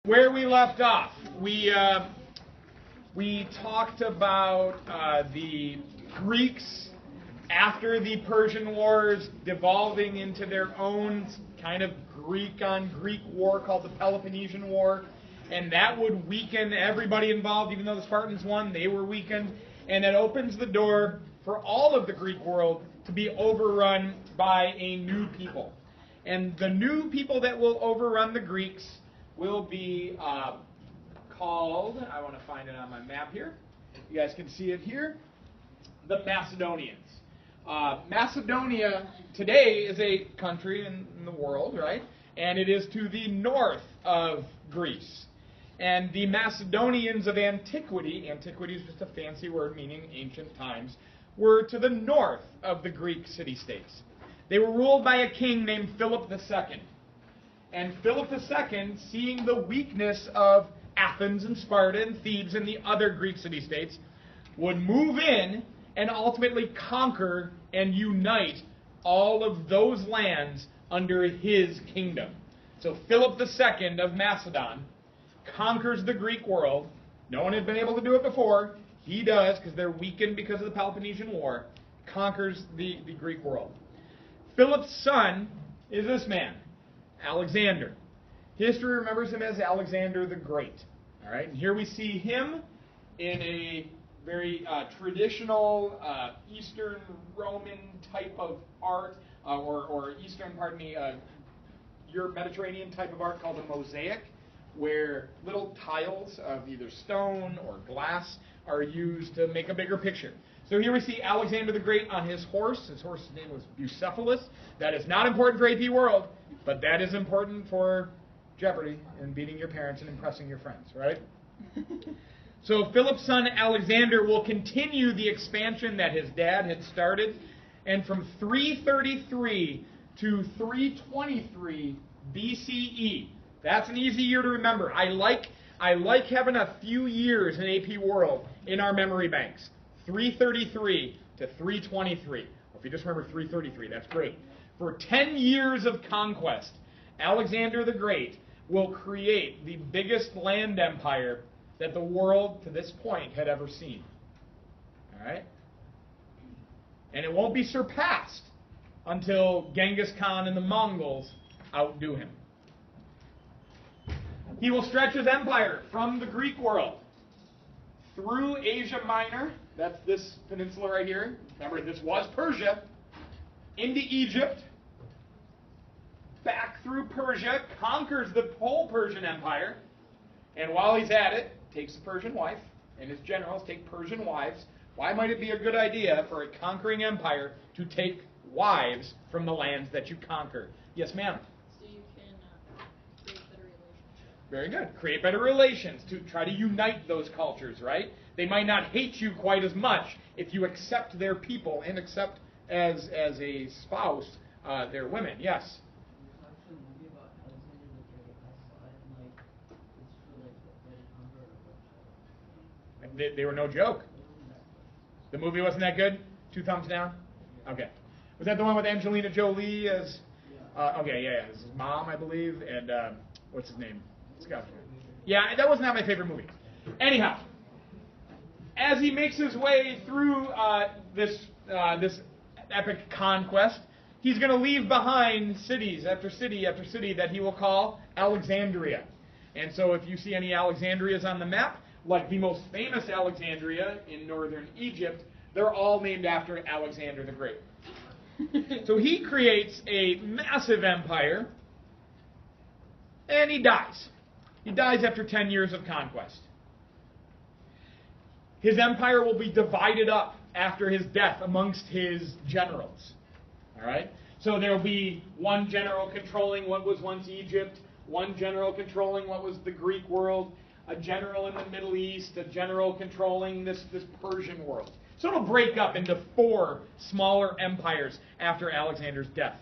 Where we left off, we talked about the Greeks after the Persian Wars devolving into their own kind of Greek-on-Greek war called the Peloponnesian War, and that would weaken everybody involved. Even though the Spartans won, they were weakened, and it opens the door for all of the Greek world to be overrun by a new people. And the new people that will overrun the Greeks will be called, I want to find it on my map here. You guys can see it here. The Macedonians. Macedonia today is a country in the world, right? And it is to the north of Greece. And the Macedonians of antiquity is just a fancy word meaning ancient times, were to the north of the Greek city-states. They were ruled by a king named Philip II. And Philip II, seeing the weakness of Athens and Sparta and Thebes and the other Greek city-states, would move in and ultimately conquer and unite all of those lands under his kingdom. So Philip II of Macedon conquers the Greek world. No one had been able to do it before. He does, because they're weakened because of the Peloponnesian War. Conquers the Greek world. Philip's son is this man, Alexander. History remembers him as Alexander the Great. All right, and here we see him in a very traditional Eastern Roman type of art, or Eastern, Europe Mediterranean type of art called a mosaic, where little tiles of either stone or glass are used to make a bigger picture. So here we see Alexander the Great on his horse. His horse's name was Bucephalus. That is not important for AP World, but that is important for Jeopardy and beating your parents and impressing your friends, right? So Philip's son Alexander will continue the expansion that his dad had started, and from 333 to 323 BCE, that's an easy year to remember. I like having a few years in AP World in our memory banks. 333 to 323. If you just remember 333, that's great. For 10 years of conquest, Alexander the Great will create the biggest land empire that the world to this point had ever seen. All right? And it won't be surpassed until Genghis Khan and the Mongols outdo him. He will stretch his empire from the Greek world through Asia Minor, that's this peninsula right here, remember this was Persia, into Egypt, back through Persia, conquers the whole Persian Empire, and while he's at it, takes a Persian wife, and his generals take Persian wives. Why might it be a good idea for a conquering empire to take wives from the lands that you conquer? Yes, ma'am? So you can create better relationships. Very good. Create better relations to try to unite those cultures, right? They might not hate you quite as much if you accept their people and accept as a spouse their women. Yes? They were no joke. The movie wasn't that good? 2 thumbs down? Okay. Was that the one with Angelina Jolie as... okay, yeah. This is his mom, I believe, and what's his name? Scott. Yeah, that was not my favorite movie. Anyhow, as he makes his way through this epic conquest, he's going to leave behind cities after city after city that he will call Alexandria. And so if you see any Alexandrias on the map, like the most famous Alexandria in northern Egypt, they're all named after Alexander the Great. So he creates a massive empire, and he dies. He dies after 10 years of conquest. His empire will be divided up after his death amongst his generals. All right? So there will be one general controlling what was once Egypt, one general controlling what was the Greek world, a general in the Middle East, a general controlling this Persian world. So it'll break up into 4 smaller empires after Alexander's death.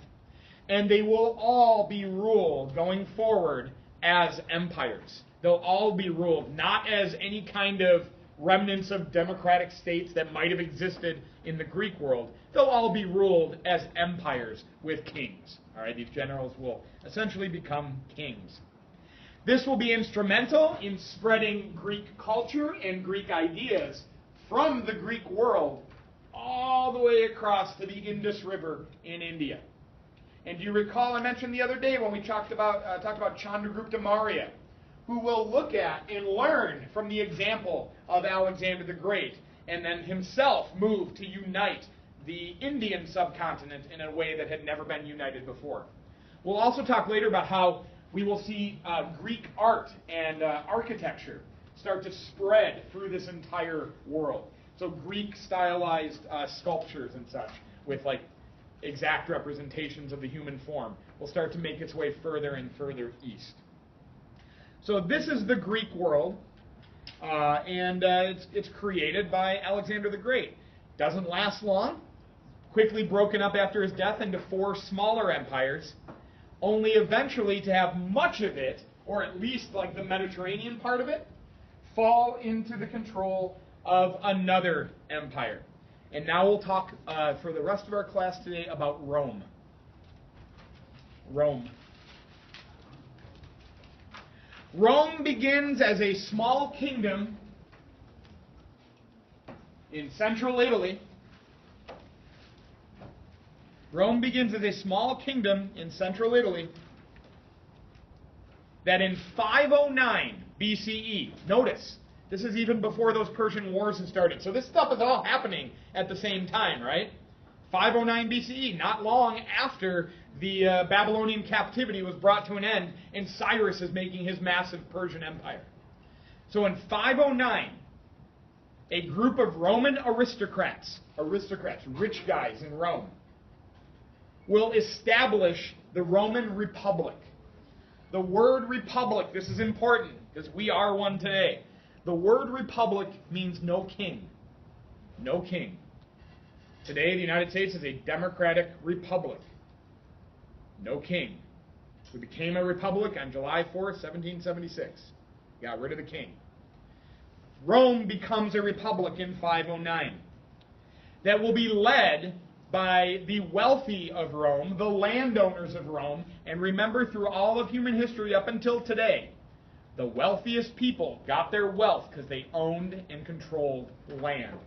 And they will all be ruled going forward as empires. They'll all be ruled not as any kind of remnants of democratic states that might have existed in the Greek world. They'll all be ruled as empires with kings. All right, these generals will essentially become kings. This will be instrumental in spreading Greek culture and Greek ideas from the Greek world all the way across to the Indus River in India. And do you recall I mentioned the other day when we talked about Chandragupta Maurya, who will look at and learn from the example of Alexander the Great, and then himself move to unite the Indian subcontinent in a way that had never been united before. We'll also talk later about how we will see Greek art and architecture start to spread through this entire world. So Greek stylized sculptures and such with like exact representations of the human form will start to make its way further and further east. So this is the Greek world, and it's created by Alexander the Great. Doesn't last long. Quickly broken up after his death into 4 smaller empires, only eventually to have much of it, or at least like the Mediterranean part of it, fall into the control of another empire. And now we'll talk for the rest of our class today about Rome. Rome. Rome begins as a small kingdom in central Italy. Rome begins as a small kingdom in central Italy that in 509 BCE, notice, this is even before those Persian wars had started. So this stuff is all happening at the same time, right? 509 BCE, not long after the Babylonian captivity was brought to an end, and Cyrus is making his massive Persian empire. So in 509, a group of Roman aristocrats, rich guys in Rome, will establish the Roman Republic. The word republic, this is important, because we are one today. The word republic means no king. No king. Today, the United States is a democratic republic. No king. We became a republic on July 4th, 1776. Got rid of the king. Rome becomes a republic in 509. That will be led by the wealthy of Rome, the landowners of Rome, and remember through all of human history up until today, the wealthiest people got their wealth because they owned and controlled land.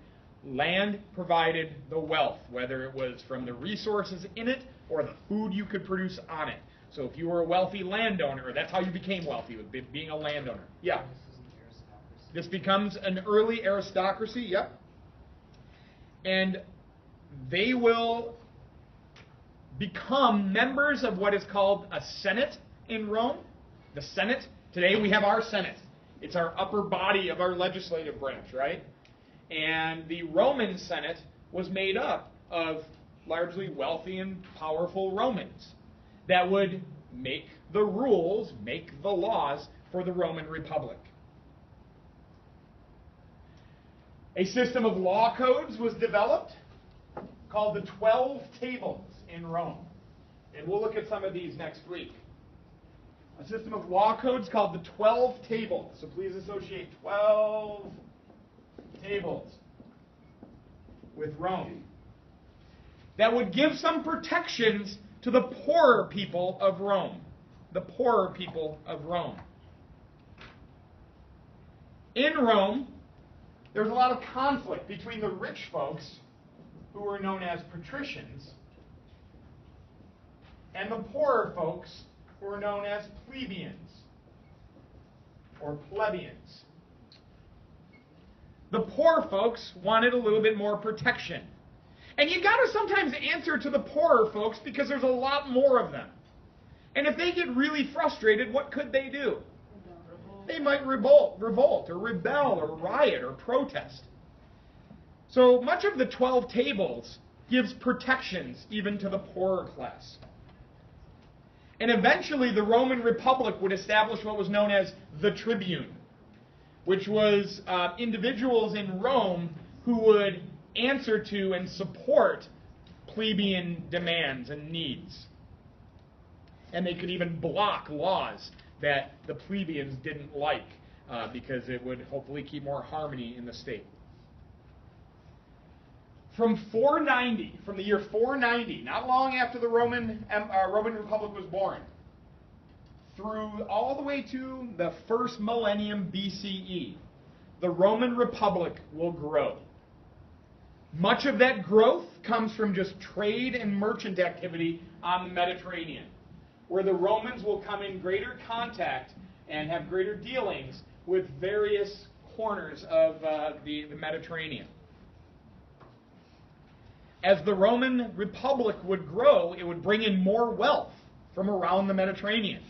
Land provided the wealth, whether it was from the resources in it or the food you could produce on it. So if you were a wealthy landowner, that's how you became wealthy, with being a landowner. Yeah. This becomes an early aristocracy, yep. And they will become members of what is called a Senate in Rome. The Senate, today we have our Senate. It's our upper body of our legislative branch, right? And the Roman Senate was made up of largely wealthy and powerful Romans that would make the rules, make the laws for the Roman Republic. A system of law codes was developed called the 12 Tables in Rome. And we'll look at some of these next week. A system of law codes called the 12 Tables. So please associate 12 tables with Rome. That would give some protections to the poorer people of Rome. The poorer people of Rome. In Rome, there was a lot of conflict between the rich folks, who were known as patricians, and the poorer folks, who were known as plebeians, or plebeians. The poor folks wanted a little bit more protection. And you got to sometimes answer to the poorer folks because there's a lot more of them. And if they get really frustrated, what could they do? They might revolt or rebel or riot or protest. So much of the 12 Tables gives protections even to the poorer class. And eventually the Roman Republic would establish what was known as the tribune, which was individuals in Rome who would answer to and support plebeian demands and needs. And they could even block laws that the plebeians didn't like because it would hopefully keep more harmony in the state. From the year 490, not long after the Roman Republic was born, through all the way to the first millennium BCE, the Roman Republic will grow. Much of that growth comes from just trade and merchant activity on the Mediterranean, where the Romans will come in greater contact and have greater dealings with various corners of the Mediterranean. As the Roman Republic would grow, it would bring in more wealth from around the Mediterranean.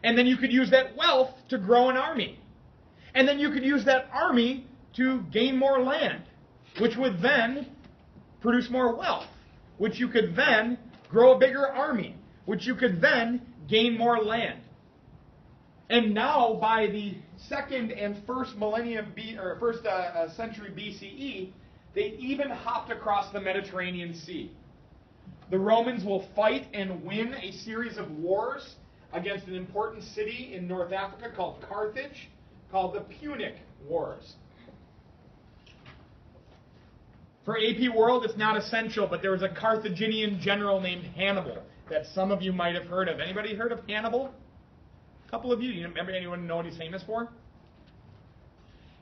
And then you could use that wealth to grow an army. And then you could use that army to gain more land, which would then produce more wealth, which you could then grow a bigger army, which you could then gain more land. And now, by the second and first century BCE, they even hopped across the Mediterranean Sea. The Romans will fight and win a series of wars against an important city in North Africa called Carthage, called the Punic Wars. For AP World, it's not essential, but there was a Carthaginian general named Hannibal that some of you might have heard of. Anybody heard of Hannibal? A couple of you. You remember anyone know what he's famous for?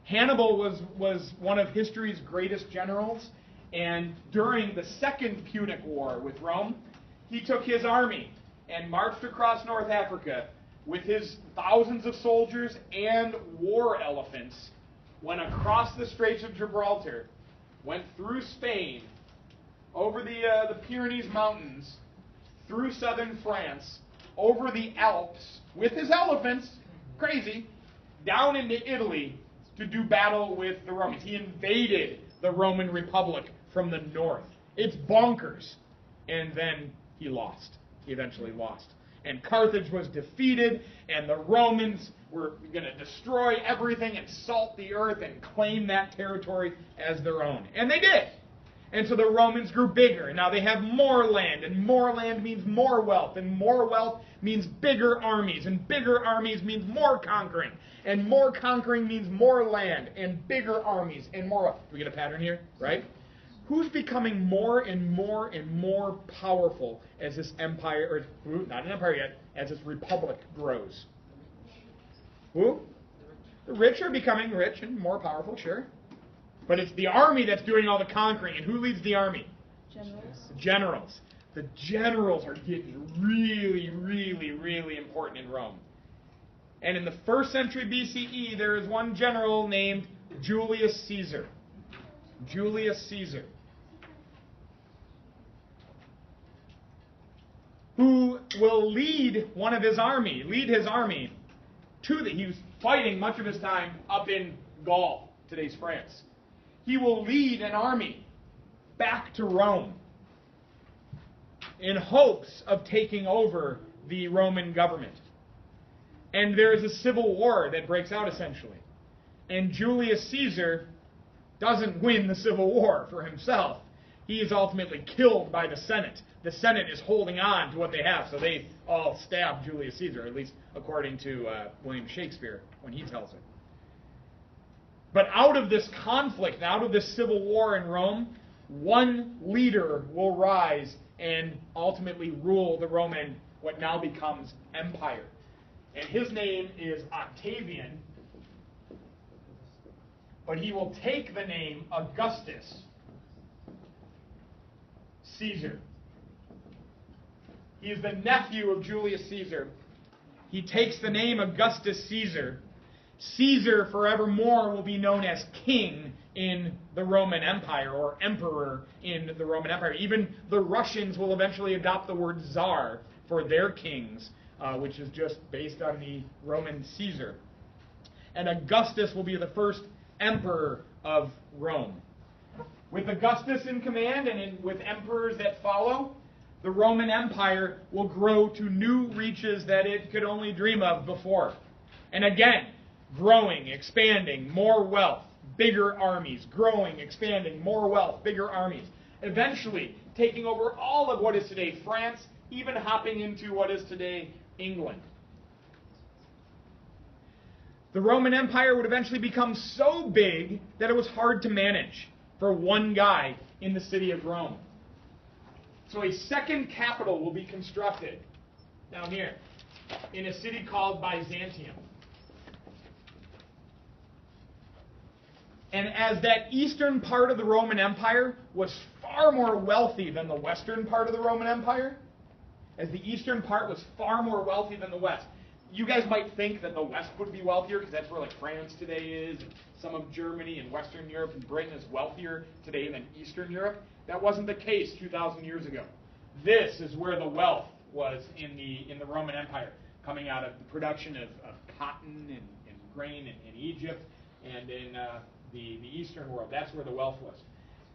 Hannibal was one of history's greatest generals, and during the Second Punic War with Rome, he took his army and marched across North Africa with his thousands of soldiers and war elephants, went across the Straits of Gibraltar, went through Spain, over the Pyrenees Mountains, through southern France, over the Alps, with his elephants, crazy, down into Italy to do battle with the Romans. He invaded the Roman Republic from the north. It's bonkers. And then he lost. He eventually lost. And Carthage was defeated, and the Romans were going to destroy everything and salt the earth and claim that territory as their own. And they did. And so the Romans grew bigger, and now they have more land, and more land means more wealth, and more wealth means bigger armies, and bigger armies means more conquering, and more conquering means more land, and bigger armies, and more wealth. Do we get a pattern here, right? Who's becoming more and more and more powerful as this empire, or not an empire yet, as this republic grows? Who? The rich are becoming rich and more powerful, sure. But it's the army that's doing all the conquering. And who leads the army? Generals. The generals. The generals are getting really, really, really important in Rome. And in the first century BCE, there is one general named Julius Caesar. Julius Caesar. Who will lead his army to he was fighting much of his time up in Gaul, today's France. He will lead an army back to Rome in hopes of taking over the Roman government. And there is a civil war that breaks out, essentially. And Julius Caesar doesn't win the civil war for himself. He is ultimately killed by the Senate. The Senate is holding on to what they have, so they all stab Julius Caesar, at least according to William Shakespeare when he tells it. But out of this conflict, out of this civil war in Rome, one leader will rise and ultimately rule the Roman, what now becomes empire. And his name is Octavian, but he will take the name Augustus Caesar. He is the nephew of Julius Caesar. He takes the name Augustus Caesar. Caesar forevermore will be known as king in the Roman Empire, or emperor in the Roman Empire. Even the Russians will eventually adopt the word czar for their kings, which is just based on the Roman Caesar. And Augustus will be the first emperor of Rome. With Augustus in command and with emperors that follow, the Roman Empire will grow to new reaches that it could only dream of before. And again, growing, expanding, more wealth, bigger armies, growing, expanding, more wealth, bigger armies. Eventually, taking over all of what is today France, even hopping into what is today England. The Roman Empire would eventually become so big that it was hard to manage for one guy in the city of Rome. So a second capital will be constructed down here. in a city called Byzantium. And as that eastern part of the Roman Empire was far more wealthy than the western part of the Roman Empire, as the eastern part was far more wealthy than the west. You guys might think that the west would be wealthier because that's where like France today is, and some of Germany and Western Europe and Britain is wealthier today than Eastern Europe. That wasn't the case 2,000 years ago. This is where the wealth was in the Roman Empire, coming out of the production of cotton and grain in Egypt and in the Eastern world. That's where the wealth was.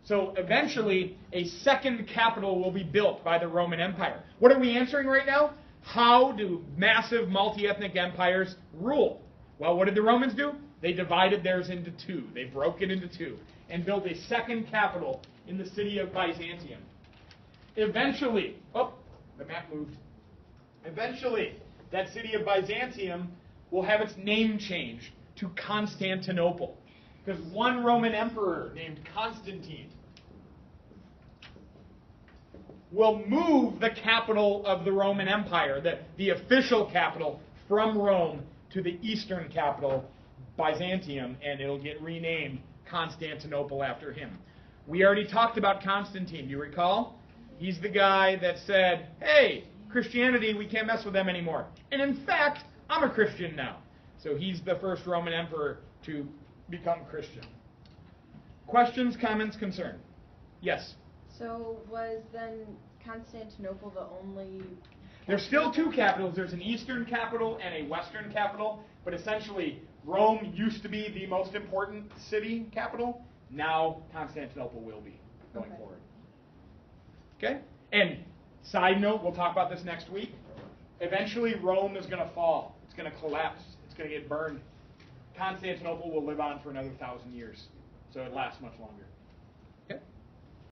So eventually, a second capital will be built by the Roman Empire. What are we answering right now? How do massive multi-ethnic empires rule? Well, what did the Romans do? They divided theirs into two. They broke it into two and built a second capital in the city of Byzantium. Eventually, the map moved. Eventually, that city of Byzantium will have its name changed to Constantinople, because one Roman emperor named Constantine will move the capital of the Roman Empire, the official capital, from Rome to the eastern capital, Byzantium, and it'll get renamed Constantinople after him. We already talked about Constantine, do you recall? He's the guy that said, hey, Christianity, we can't mess with them anymore. And in fact, I'm a Christian now. So he's the first Roman emperor to become Christian. Questions, comments, concern? Yes? So was then Constantinople the only... There's still two capitals. There's an eastern capital and a western capital. But essentially, Rome used to be the most important city capital. Now Constantinople will be going forward. Okay? And side note, we'll talk about this next week. Eventually, Rome is going to fall. It's going to collapse. It's going to get burned. Constantinople will live on for another 1,000 years. So it lasts much longer.